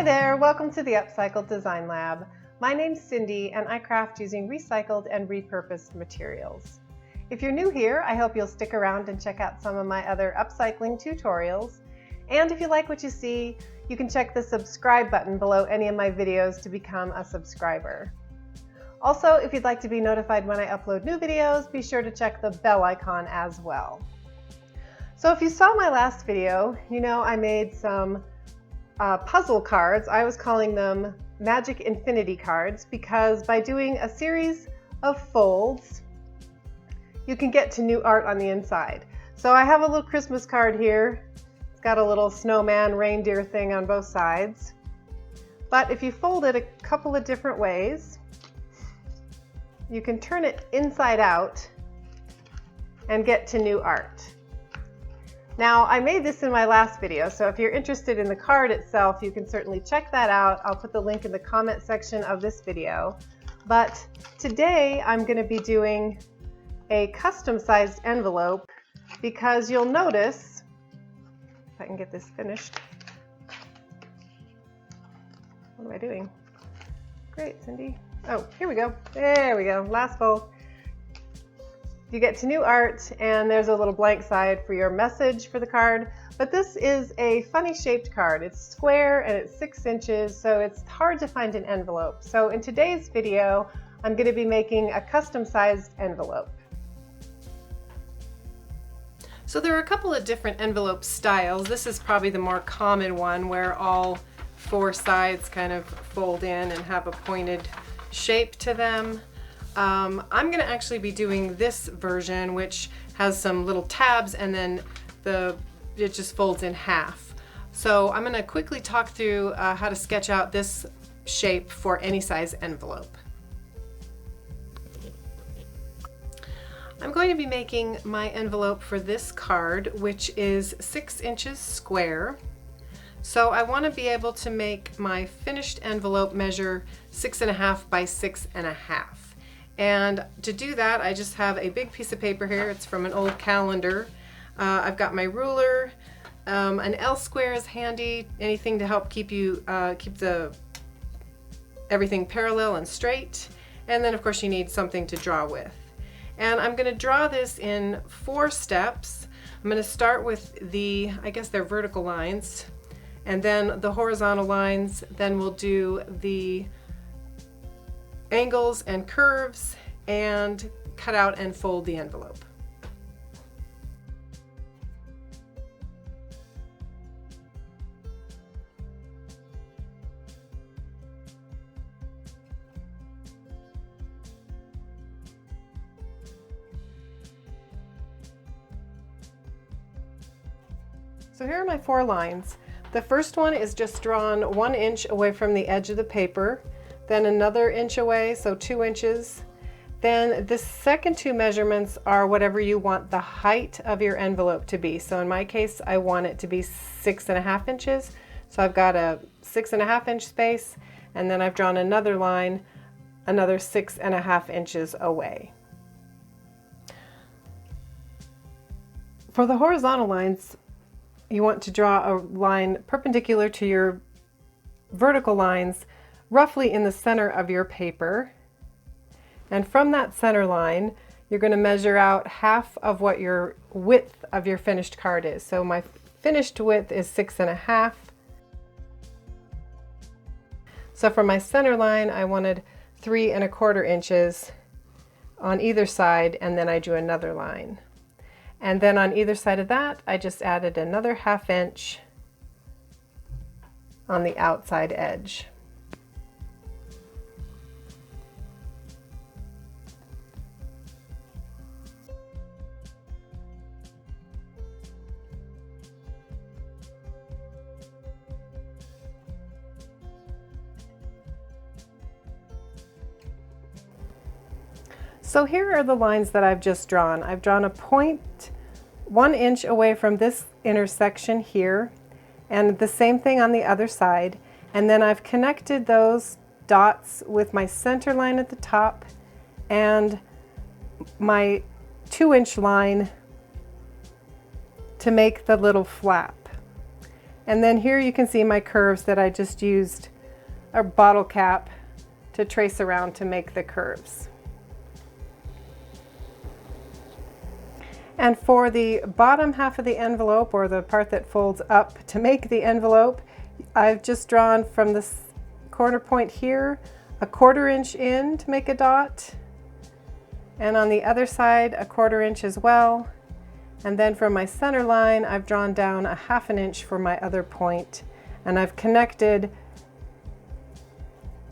Hi there, welcome to the Upcycle Design Lab. My name's Cindy and I craft using recycled and repurposed materials. If you're new here, I hope you'll stick around and check out some of my other upcycling tutorials. And if you like what you see, you can check the subscribe button below any of my videos to become a subscriber. Also, if you'd like to be notified when I upload new videos, be sure to check the bell icon as well. So if you saw my last video, you know I made some puzzle cards. I was calling them Magic Infinity cards because by doing a series of folds, you can get to new art on the inside. So I have a little Christmas card here. It's got a little snowman reindeer thing on both sides. But if you fold it a couple of different ways, you can turn it inside out and get to new art. Now, I made this in my last video, so if you're interested in the card itself, you can certainly check that out. I'll put the link in the comment section of this video. But today, I'm going to be doing a custom-sized envelope because you'll notice, if I can get this finished. What am I doing? Great, Cindy. Oh, here we go. There we go. Last fold. You get to new art, and there's a little blank side for your message for the card. But this is a funny shaped card. It's square and it's 6 inches, so it's hard to find an envelope. So in today's video, I'm going to be making a custom-sized envelope. So there are a couple of different envelope styles. This is probably the more common one where all 4 sides kind of fold in and have a pointed shape to them. I'm going to actually be doing this version, which has some little tabs and then it just folds in half. So I'm going to quickly talk through how to sketch out this shape for any size envelope. I'm going to be making my envelope for this card, which is 6 inches square. So I want to be able to make my finished envelope measure 6.5 by 6.5. And to do that, I just have a big piece of paper here. It's from an old calendar. I've got my ruler. An L square is handy. Anything to help keep everything parallel and straight. And then of course you need something to draw with. And I'm going to draw this in 4 steps. I'm going to start with I guess they're vertical lines, and then the horizontal lines. Then we'll do the angles and curves and cut out and fold the envelope. So here are my 4 lines. The first one is just drawn 1 inch away from the edge of the paper. Then another inch away, so 2 inches. Then the second 2 measurements are whatever you want the height of your envelope to be. So in my case, I want it to be 6.5 inches. So I've got a 6.5 inch space, and then I've drawn another line, another 6.5 inches away. For the horizontal lines, you want to draw a line perpendicular to your vertical lines, roughly in the center of your paper. And from that center line, you're going to measure out half of what your width of your finished card is. So my finished width is 6.5. So for my center line, I wanted 3.25 inches on either side, and then I drew another line. And then on either side of that, I just added another 1/2 inch on the outside edge. So here are the lines that I've just drawn. I've drawn a point 1 inch away from this intersection here, and the same thing on the other side. And then I've connected those dots with my center line at the top and my 2-inch line to make the little flap. And then here you can see my curves that I just used a bottle cap to trace around to make the curves. And for the bottom half of the envelope, or the part that folds up to make the envelope, I've just drawn from this corner point here a 1/4 inch in to make a dot, and on the other side a 1/4 inch as well. And then from my center line I've drawn down a 1/2 inch for my other point, and I've connected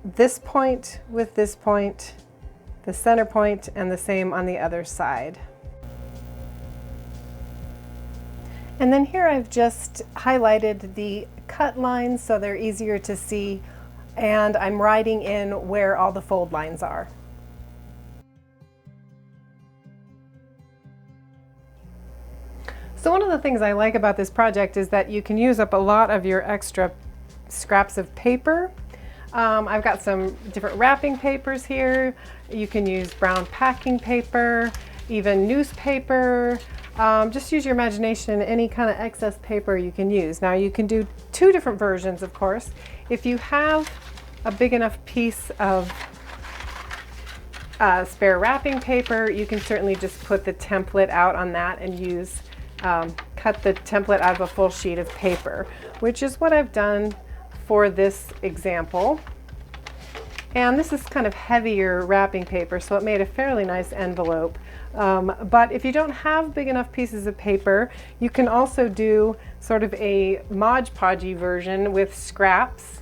this point with this point, the center point, and the same on the other side. And then here I've just highlighted the cut lines so they're easier to see, and I'm writing in where all the fold lines are. So one of the things I like about this project is that you can use up a lot of your extra scraps of paper. I've got some different wrapping papers here. You can use brown packing paper, even newspaper. Just use your imagination. Any kind of excess paper you can use. Now you can do 2 different versions, of course. If you have a big enough piece of spare wrapping paper, you can certainly just put the template out on that and use cut the template out of a full sheet of paper, which is what I've done for this example. And this is kind of heavier wrapping paper, so it made a fairly nice envelope. But if you don't have big enough pieces of paper, you can also do sort of a Mod Podgy version with scraps,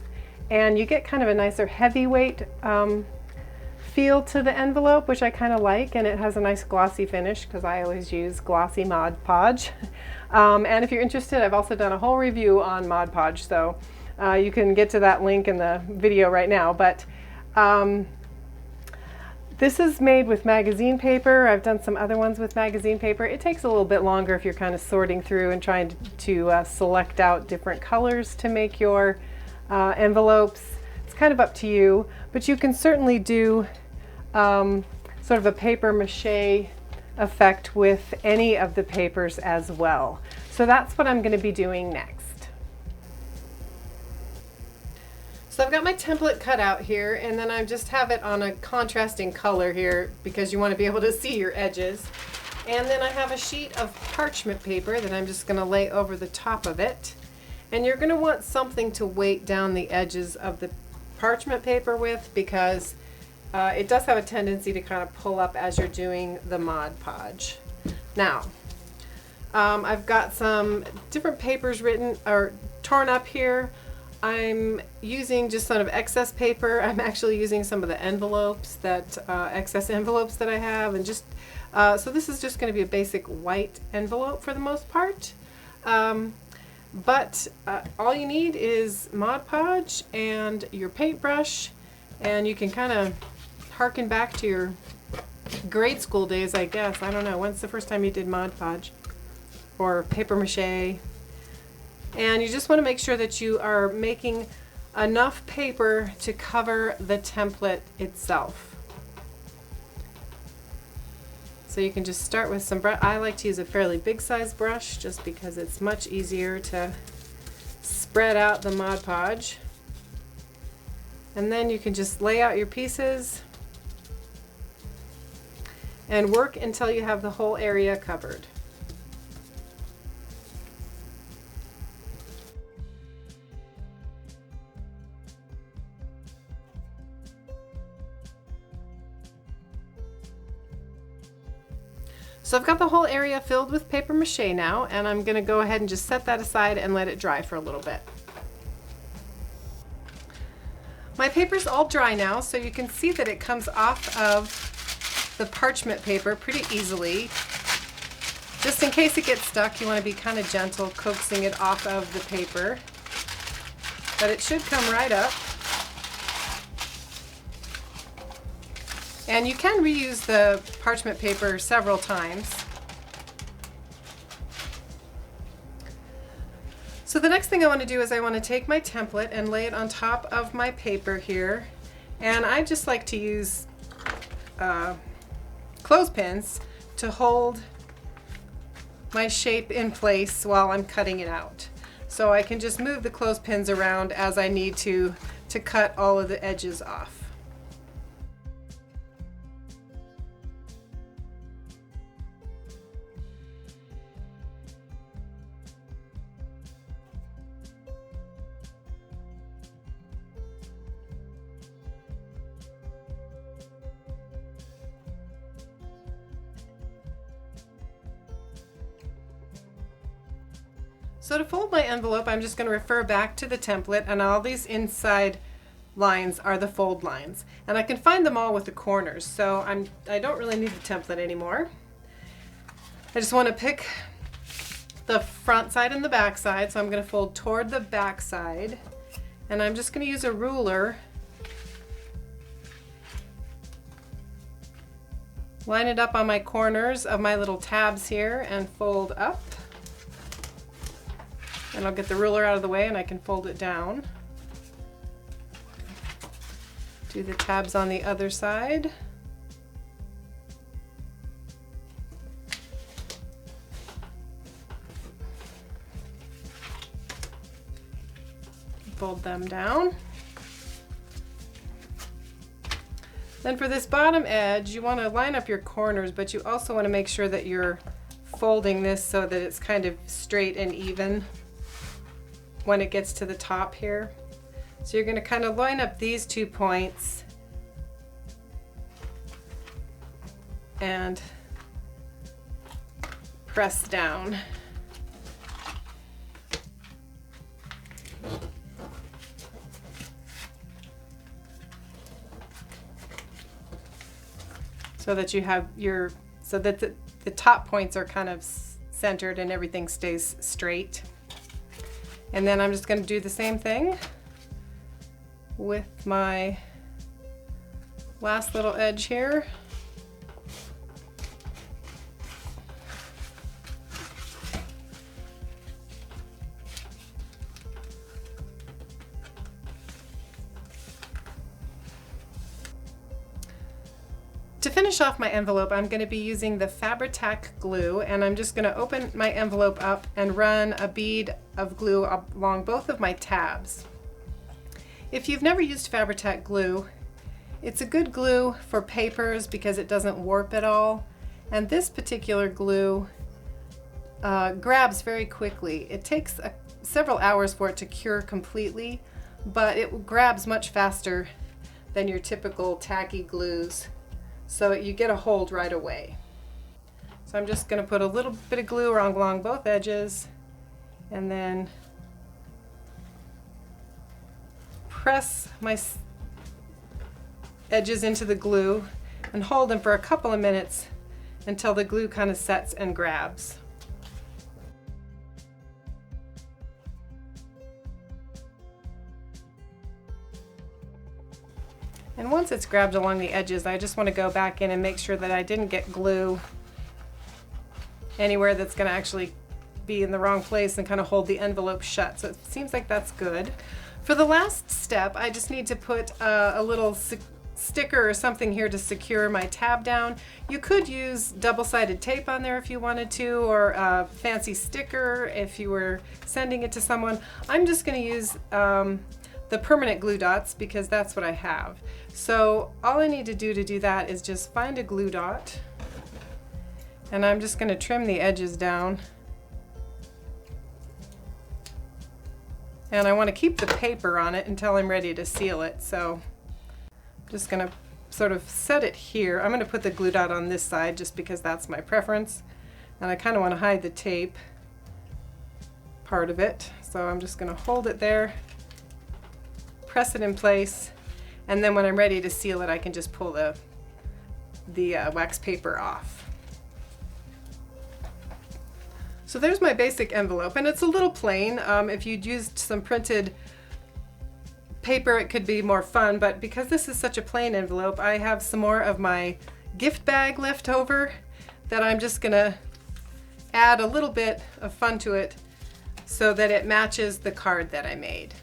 and you get kind of a nicer heavyweight feel to the envelope, which I kind of like, and it has a nice glossy finish because I always use glossy Mod Podge. And if you're interested, I've also done a whole review on Mod Podge, so you can get to that link in the video right now. But this is made with magazine paper. I've done some other ones with magazine paper. It takes a little bit longer if you're kind of sorting through and trying to select out different colors to make your envelopes. It's kind of up to you, but you can certainly do sort of a paper mache effect with any of the papers as well. So that's what I'm going to be doing next. So I've got my template cut out here, and then I just have it on a contrasting color here because you want to be able to see your edges. And then I have a sheet of parchment paper that I'm just going to lay over the top of it. And you're going to want something to weight down the edges of the parchment paper with, because it does have a tendency to kind of pull up as you're doing the Mod Podge. Now, I've got some different papers written or torn up here. I'm using just sort of excess paper. I'm actually using some of the envelopes that excess envelopes that I have, and just so this is just going to be a basic white envelope for the most part. But all you need is Mod Podge and your paintbrush, and you can kind of harken back to your grade school days, I guess. I don't know, when's the first time you did Mod Podge or paper mache? And you just want to make sure that you are making enough paper to cover the template itself. So you can just start with some brush. I like to use a fairly big size brush just because it's much easier to spread out the Mod Podge. And then you can just lay out your pieces and work until you have the whole area covered. So I've got the whole area filled with paper mache now, and I'm going to go ahead and just set that aside and let it dry for a little bit. My paper's all dry now, so you can see that it comes off of the parchment paper pretty easily. Just in case it gets stuck, you want to be kind of gentle, coaxing it off of the paper, but it should come right up. And you can reuse the parchment paper several times. So the next thing I want to do is I want to take my template and lay it on top of my paper here. And I just like to use clothespins to hold my shape in place while I'm cutting it out. So I can just move the clothespins around as I need to cut all of the edges off. So to fold my envelope, I'm just going to refer back to the template, and all these inside lines are the fold lines. And I can find them all with the corners, so I don't really need the template anymore. I just want to pick the front side and the back side, so I'm going to fold toward the back side, and I'm just going to use a ruler, line it up on my corners of my little tabs here, and fold up. And I'll get the ruler out of the way and I can fold it down. Do the tabs on the other side. Fold them down. Then for this bottom edge, you want to line up your corners, but you also want to make sure that you're folding this so that it's kind of straight and even when it gets to the top here. So you're going to kind of line up these 2 points and press down. So that you have so that the top points are kind of centered and everything stays straight. And then I'm just going to do the same thing with my last little edge here. To finish off my envelope, I'm going to be using the Fabri-Tac glue, and I'm just going to open my envelope up and run a bead of glue along both of my tabs. If you've never used Fabri-Tac glue, it's a good glue for papers because it doesn't warp at all, and this particular glue grabs very quickly. It takes several hours for it to cure completely, but it grabs much faster than your typical tacky glues. So you get a hold right away. So I'm just going to put a little bit of glue along both edges and then press my edges into the glue and hold them for a couple of minutes until the glue kind of sets and grabs. And once it's grabbed along the edges, I just want to go back in and make sure that I didn't get glue anywhere that's going to actually be in the wrong place and kind of hold the envelope shut. So it seems like that's good. For the last step, I just need to put a little sticker or something here to secure my tab down. You could use double-sided tape on there if you wanted to, or a fancy sticker if you were sending it to someone. I'm just going to use the permanent glue dots because that's what I have. So all I need to do that is just find a glue dot, and I'm just going to trim the edges down. And I want to keep the paper on it until I'm ready to seal it. So I'm just going to sort of set it here. I'm going to put the glue dot on this side just because that's my preference. And I kind of want to hide the tape part of it. So I'm just going to hold it there, press it in place, and then when I'm ready to seal it, I can just pull the wax paper off. So there's my basic envelope, and it's a little plain. If you'd used some printed paper, it could be more fun, but because this is such a plain envelope, I have some more of my gift bag left over that I'm just gonna add a little bit of fun to it so that it matches the card that I made.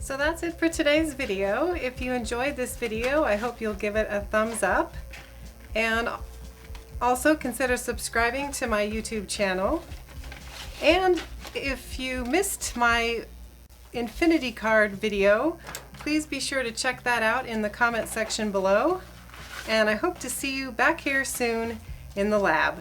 So that's it for today's video. If you enjoyed this video, I hope you'll give it a thumbs up, and also consider subscribing to my YouTube channel. And if you missed my infinity card video, please be sure to check that out in the comment section below. And I hope to see you back here soon in the lab.